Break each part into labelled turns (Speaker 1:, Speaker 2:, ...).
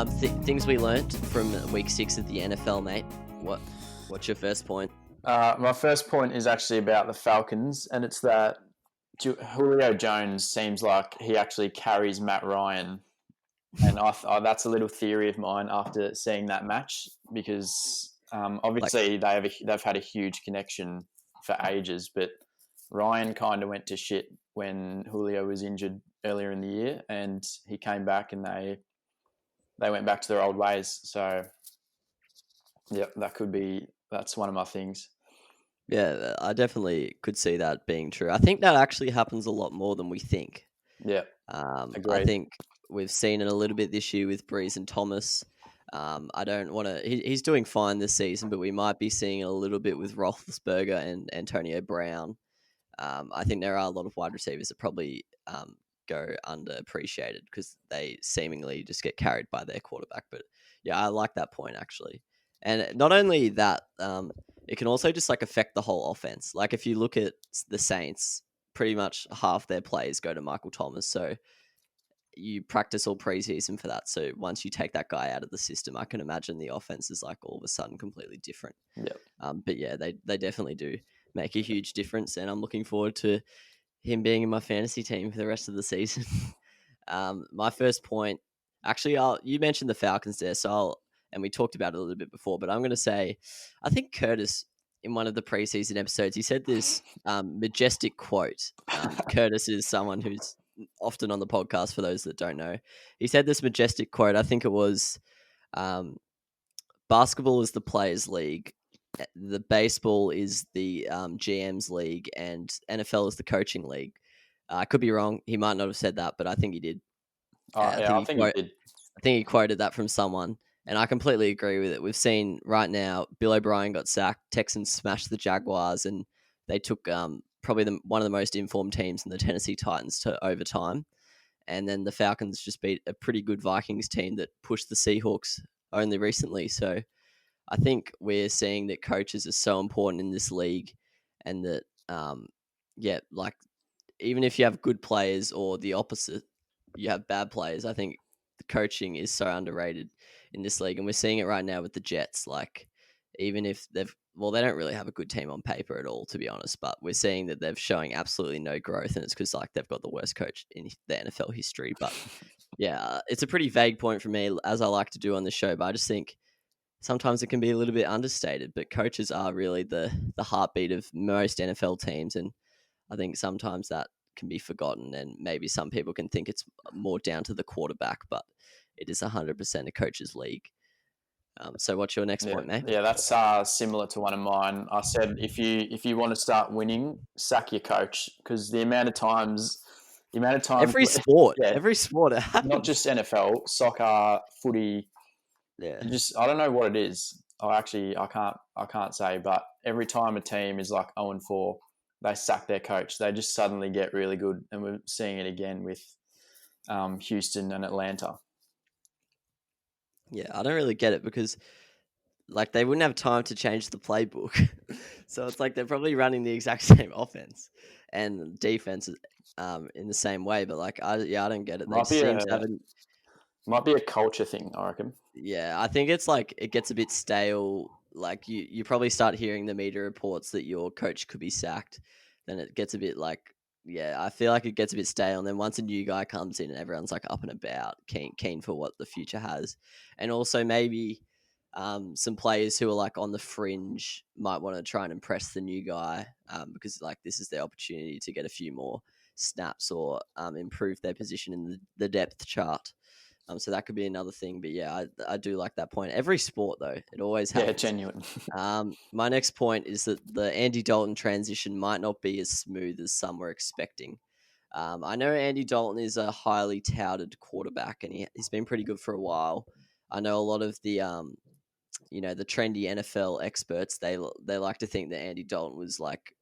Speaker 1: Things we learnt from week 6 of the NFL, mate. What's your first point?
Speaker 2: My first point is actually about the Falcons, and it's that Julio Jones seems like he actually carries Matt Ryan, and that's a little theory of mine after seeing that match because obviously they've had a huge connection for ages, but Ryan kind of went to shit when Julio was injured earlier in the year, and he came back and they went back to their old ways. So, yeah, that's one of my things.
Speaker 1: Yeah, I definitely could see that being true. I think that actually happens a lot more than we think.
Speaker 2: Yeah,
Speaker 1: I
Speaker 2: agreed.
Speaker 1: think we've seen it a little bit this year with Breeze and Thomas. I don't want to. He's doing fine this season, but we might be seeing it a little bit with Roethlisberger and Antonio Brown. I think there are a lot of wide receivers that probably go underappreciated because they seemingly just get carried by their quarterback. But yeah, I like that point actually. And not only that, it can also just like affect the whole offense. Like if you look at the Saints, pretty much half their plays go to Michael Thomas. So you practice all preseason for that. So once you take that guy out of the system, I can imagine the offense is like all of a sudden completely different.
Speaker 2: Yeah.
Speaker 1: But yeah, they definitely do make a huge difference, and I'm looking forward to him being in my fantasy team for the rest of the season. My first point, actually, you mentioned the Falcons there, and we talked about it a little bit before, but I'm going to say, I think Curtis, in one of the preseason episodes, he said this majestic quote. Curtis is someone who's often on the podcast, for those that don't know. He said this majestic quote, I think it was, basketball is the players' league, the baseball is the GM's league, and NFL is the coaching league. I could be wrong. He might not have said that, but I think he did.
Speaker 2: I think he did.
Speaker 1: I think he quoted that from someone, and I completely agree with it. We've seen right now, Bill O'Brien got sacked, Texans smashed the Jaguars, and they took probably one of the most informed teams in the Tennessee Titans to overtime. And then the Falcons just beat a pretty good Vikings team that pushed the Seahawks only recently. So I think we're seeing that coaches are so important in this league, and that, like even if you have good players or the opposite, you have bad players, I think the coaching is so underrated in this league. And we're seeing it right now with the Jets. Like, even if they don't really have a good team on paper at all, to be honest, but we're seeing that they're showing absolutely no growth, and it's because like they've got the worst coach in the NFL history. But yeah, it's a pretty vague point for me, as I like to do on the show, but I just think sometimes it can be a little bit understated, but coaches are really the heartbeat of most NFL teams. And I think sometimes that can be forgotten, and maybe some people can think it's more down to the quarterback, but it is 100% a coach's league. So what's your next point, mate?
Speaker 2: Yeah, that's similar to one of mine. I said if you want to start winning, sack your coach, because the amount of times
Speaker 1: Every sport,
Speaker 2: yeah,
Speaker 1: every sport, it happens.
Speaker 2: not just NFL, soccer, footy.
Speaker 1: Yeah.
Speaker 2: I don't know what it is. I can't say, but every time a team is like 0-4, they sack their coach. They just suddenly get really good, and we're seeing it again with Houston and Atlanta.
Speaker 1: Yeah, I don't really get it because like they wouldn't have time to change the playbook. So it's like they're probably running the exact same offense and defense in the same way, but like I don't get it.
Speaker 2: Might be a culture thing, I reckon.
Speaker 1: Yeah, I think it's like it gets a bit stale. Like you probably start hearing the media reports that your coach could be sacked, then it gets a bit like, yeah, I feel like it gets a bit stale. And then once a new guy comes in and everyone's like up and about, keen for what the future has, and also maybe some players who are like on the fringe might want to try and impress the new guy because like this is their opportunity to get a few more snaps or improve their position in the depth chart. So that could be another thing. But yeah, I do like that point. Every sport, though, it always happens.
Speaker 2: Yeah, genuine.
Speaker 1: My next point is that the Andy Dalton transition might not be as smooth as some were expecting. I know Andy Dalton is a highly touted quarterback, and he's been pretty good for a while. I know a lot of the the trendy NFL experts, they like to think that Andy Dalton was like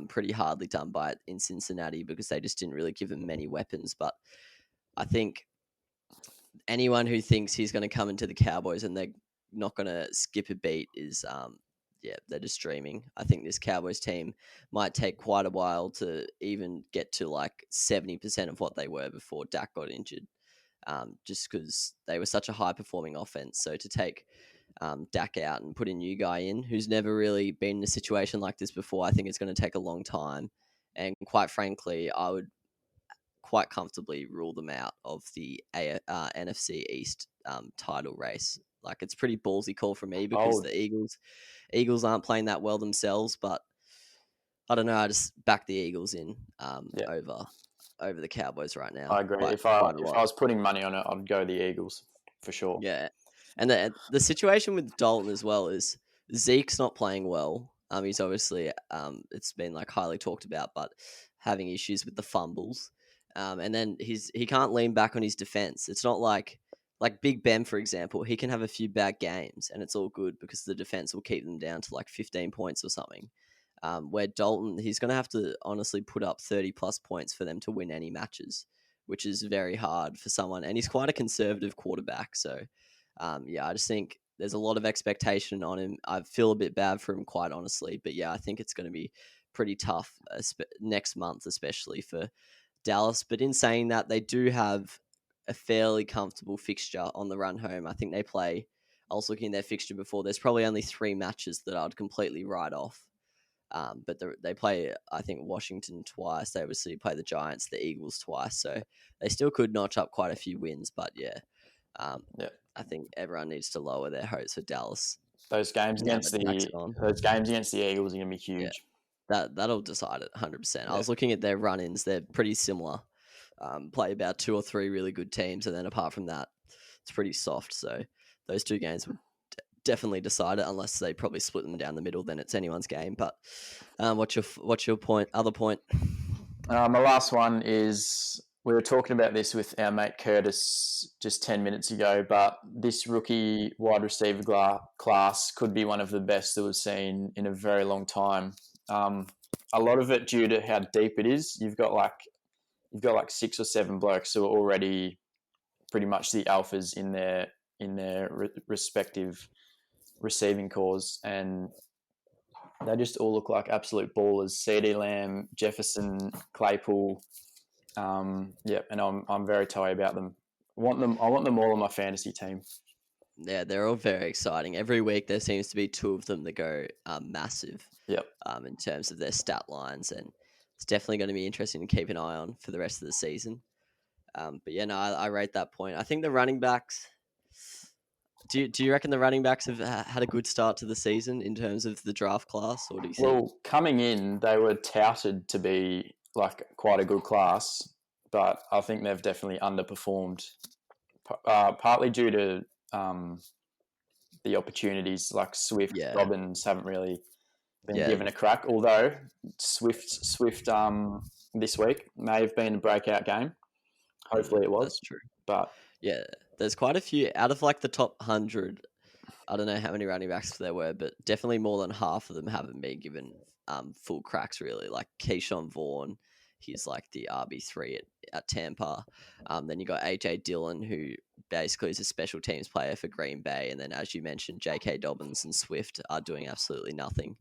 Speaker 1: pretty hardly done by it in Cincinnati because they just didn't really give him many weapons. But I think anyone who thinks he's going to come into the Cowboys and they're not going to skip a beat is, they're just dreaming. I think this Cowboys team might take quite a while to even get to like 70% of what they were before Dak got injured. just because they were such a high performing offense. So to take Dak out and put a new guy in who's never really been in a situation like this before, I think it's going to take a long time. And quite frankly, I would quite comfortably rule them out of the NFC East title race. Like, it's pretty ballsy call for me because
Speaker 2: Oh,
Speaker 1: the Eagles aren't playing that well themselves, but I don't know. I just back the Eagles in
Speaker 2: yeah,
Speaker 1: over the Cowboys right now.
Speaker 2: I agree.
Speaker 1: Quite a
Speaker 2: If
Speaker 1: lot.
Speaker 2: I was putting money on it, I'd go the Eagles for sure.
Speaker 1: Yeah, and the situation with Dalton as well is Zeke's not playing well. He's obviously it's been like highly talked about, but having issues with the fumbles. And then he can't lean back on his defense. It's not like Big Ben, for example. He can have a few bad games, and it's all good because the defense will keep them down to like 15 points or something. Where Dalton, he's going to have to honestly put up 30 plus points for them to win any matches, which is very hard for someone. And he's quite a conservative quarterback. So, yeah, I just think there's a lot of expectation on him. I feel a bit bad for him, quite honestly. But yeah, I think it's going to be pretty tough next month, especially for Dallas. But in saying that, they do have a fairly comfortable fixture on the run home. I think they play. I was looking at their fixture before. There's probably only 3 matches that I'd completely write off. But they play, I think, Washington twice. They obviously play the Giants, the Eagles twice. So they still could notch up quite a few wins. But yeah,
Speaker 2: Yeah,
Speaker 1: I think everyone needs to lower their hopes for Dallas
Speaker 2: those games
Speaker 1: now
Speaker 2: against
Speaker 1: that Dak's on.
Speaker 2: the Eagles are going to be
Speaker 1: Yeah,
Speaker 2: huge.
Speaker 1: that'll decide it 100%. I
Speaker 2: Yeah,
Speaker 1: was looking at their run-ins; they're pretty similar. Play about 2 or 3 really good teams, and then apart from that, it's pretty soft. So those 2 games would definitely decide it, unless they probably split them down the middle. Then it's anyone's game. But what's your point? Other point?
Speaker 2: my last one is we were talking about this with our mate Curtis just 10 minutes ago, but this rookie wide receiver class could be one of the best that we've seen in a very long time. A lot of it due to how deep it is. You've got like 6 or 7 blokes who are already pretty much the alphas in their respective receiving cores, and they just all look like absolute ballers. CD Lamb, Jefferson, Claypool. Yeah, and I'm very tight about them. I want them all on my fantasy team.
Speaker 1: Yeah, they're all very exciting. Every week there seems to be 2 of them that go massive
Speaker 2: Yep.
Speaker 1: in terms of their stat lines, and it's definitely going to be interesting to keep an eye on for the rest of the season. But yeah, no, I rate that point. I think the running backs. Do you reckon the running backs have had a good start to the season in terms of the draft class, or do you think?
Speaker 2: Well, coming in, they were touted to be like quite a good class, but I think they've definitely underperformed, partly due to the opportunities. Like Swift,
Speaker 1: Yeah,
Speaker 2: Robbins haven't really been
Speaker 1: yeah,
Speaker 2: given a crack. Although Swift this week may have been a breakout game. Hopefully it was,
Speaker 1: that's true.
Speaker 2: but
Speaker 1: Yeah, there's quite a few out of like the top 100. I don't know how many running backs there were, but definitely more than half of them haven't been given full cracks, really. Like Keyshawn Vaughn, he's like the RB3 at Tampa. Then you got AJ Dillon, who basically is a special teams player for Green Bay. And then, as you mentioned, J.K. Dobbins and Swift are doing absolutely nothing.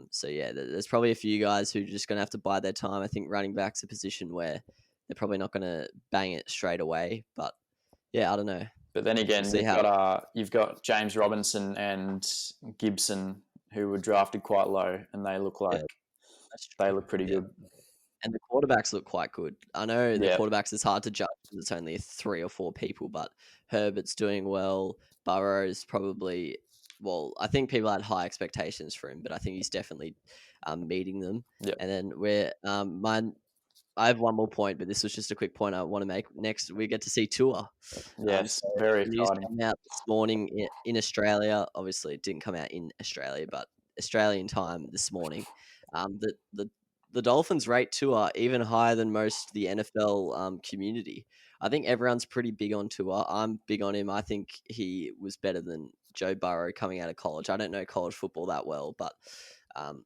Speaker 1: So, yeah, there's probably a few guys who are just going to have to bide their time. I think running back's a position where they're probably not going to bang it straight away. But, yeah, I don't know.
Speaker 2: but then
Speaker 1: We'll
Speaker 2: again,
Speaker 1: see how.
Speaker 2: you've got James Robinson and Gibson who were drafted quite low, and
Speaker 1: Yeah, that's
Speaker 2: they
Speaker 1: true.
Speaker 2: look pretty
Speaker 1: Yeah.
Speaker 2: good.
Speaker 1: And the quarterbacks look quite good. I know the
Speaker 2: Yeah,
Speaker 1: quarterbacks is hard to judge because it's only 3 or 4 people, but Herbert's doing well. Burrow's probably, well, I think people had high expectations for him, but I think he's definitely meeting them.
Speaker 2: yeah,
Speaker 1: And then I have one more point, but this was just a quick point I want to make. Next, we get to see Tua.
Speaker 2: yes,
Speaker 1: So
Speaker 2: very
Speaker 1: the news
Speaker 2: exciting.
Speaker 1: came out this morning in Australia. Obviously, it didn't come out in Australia, but Australian time this morning. The Dolphins rate Tua even higher than most of the NFL community. I think everyone's pretty big on Tua. I'm big on him. I think he was better than Joe Burrow coming out of college. I don't know college football that well, but um,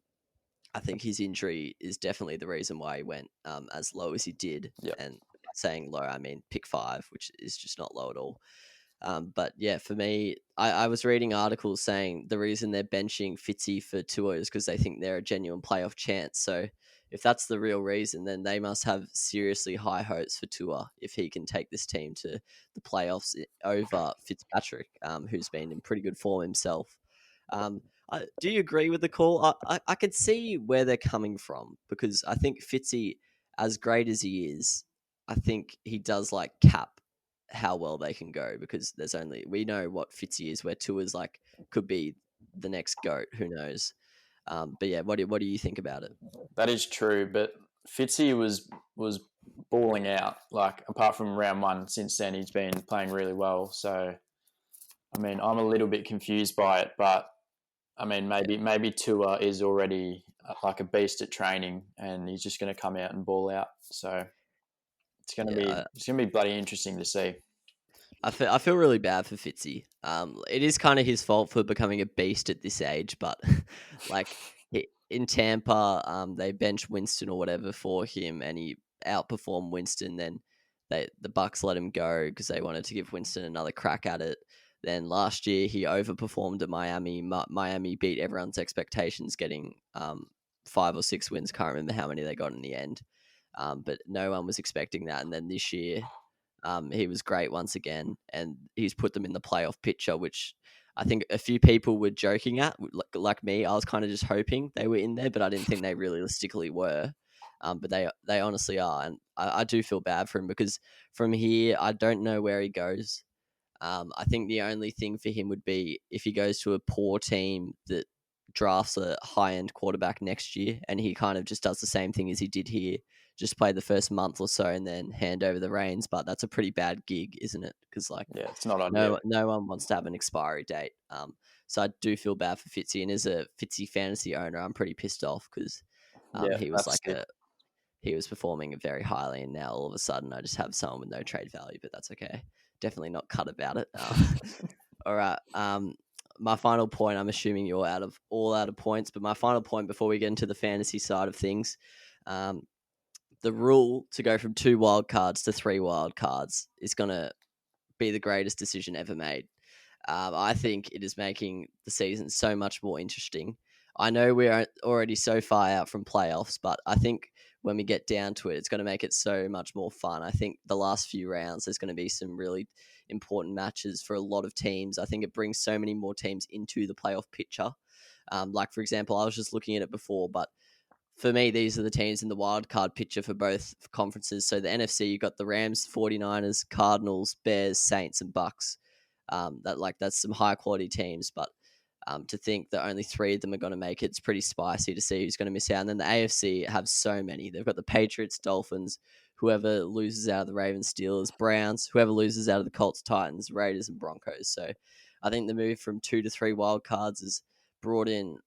Speaker 1: I think his injury is definitely the reason why he went as low as he did.
Speaker 2: Yep.
Speaker 1: And by saying low, I mean pick 5, which is just not low at all. But yeah, for me, I was reading articles saying the reason they're benching Fitzy for Tua is because they think they're a genuine playoff chance. So if that's the real reason, then they must have seriously high hopes for Tua if he can take this team to the playoffs over Fitzpatrick, who's been in pretty good form himself. Do you agree with the call? I could see where they're coming from, because I think Fitzy, as great as he is, I think he does like cap how well they can go, because we know what Fitzy is, where Tua's like could be the next GOAT. Who knows? But yeah, what do you think about it?
Speaker 2: That is true, but Fitzy was balling out. Like, apart from round one, since then he's been playing really well. So, I mean, I'm a little bit confused by it, but I mean, maybe Tua is already like a beast at training, and he's just going to come out and ball out. So it's going to be bloody interesting to see.
Speaker 1: I feel really bad for Fitzy. It is kind of his fault for becoming a beast at this age, but like in Tampa, they benched Winston or whatever for him, and he outperformed Winston. Then the Bucks let him go because they wanted to give Winston another crack at it. Then last year he overperformed at Miami. Miami beat everyone's expectations, getting 5 or 6 wins. Can't remember how many they got in the end, but no one was expecting that. And then this year, he was great once again, and he's put them in the playoff picture, which I think a few people were joking at, like me. I was kind of just hoping they were in there, but I didn't think they realistically were. But they honestly are, and I do feel bad for him, because from here I don't know where he goes. I think the only thing for him would be if he goes to a poor team that drafts a high-end quarterback next year, and he kind of just does the same thing as he did here, just play the first month or so and then hand over the reins. But that's a pretty bad gig, isn't it? Because
Speaker 2: it's not on.
Speaker 1: No one wants to have an expiry date. So I do feel bad for Fitzy, and as a Fitzy fantasy owner, I'm pretty pissed off, because he was performing very highly, and now all of a sudden I just have someone with no trade value. But that's okay. Definitely not cut about it. All right. My final point, I'm assuming you're out of points, but my final point before we get into the fantasy side of things, the rule to go from 2 wild cards to 3 wild cards is going to be the greatest decision ever made. I think it is making the season so much more interesting. I know we're already so far out from playoffs, but I think when we get down to it, it's going to make it so much more fun. I think the last few rounds, there's going to be some really important matches for a lot of teams. I think it brings so many more teams into the playoff picture. Like, for example, I was just looking at it before, but for me, these are the teams in the wild card picture for both conferences. So the NFC, you've got the Rams, 49ers, Cardinals, Bears, Saints, and Bucks. That's some high quality teams, but to think that only 3 of them are going to make it, it's pretty spicy to see who's going to miss out. And then the AFC have so many. They've got the Patriots, Dolphins, whoever loses out of the Ravens, Steelers, Browns, whoever loses out of the Colts, Titans, Raiders, and Broncos. So I think the move from 2 to 3 wild cards has brought in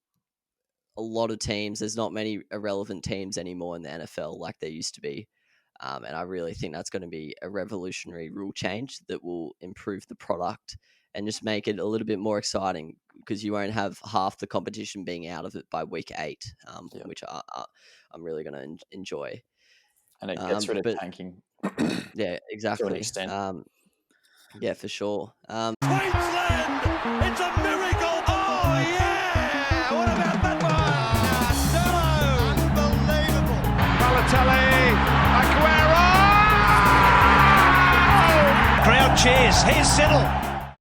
Speaker 1: a lot of teams. There's not many irrelevant teams anymore in the NFL like there used to be. And I really think that's going to be a revolutionary rule change that will improve the product and just make it a little bit more exciting, because you won't have half the competition being out of it by week 8, which I'm really going to enjoy.
Speaker 2: And it gets rid of tanking.
Speaker 1: Yeah, exactly.
Speaker 2: To an extent.
Speaker 1: Yeah, for sure.
Speaker 3: Queensland! It's a miracle! Oh, yeah! What about that one? Unbelievable! Balotelli! Aguero! Crowd cheers. Here's Siddle.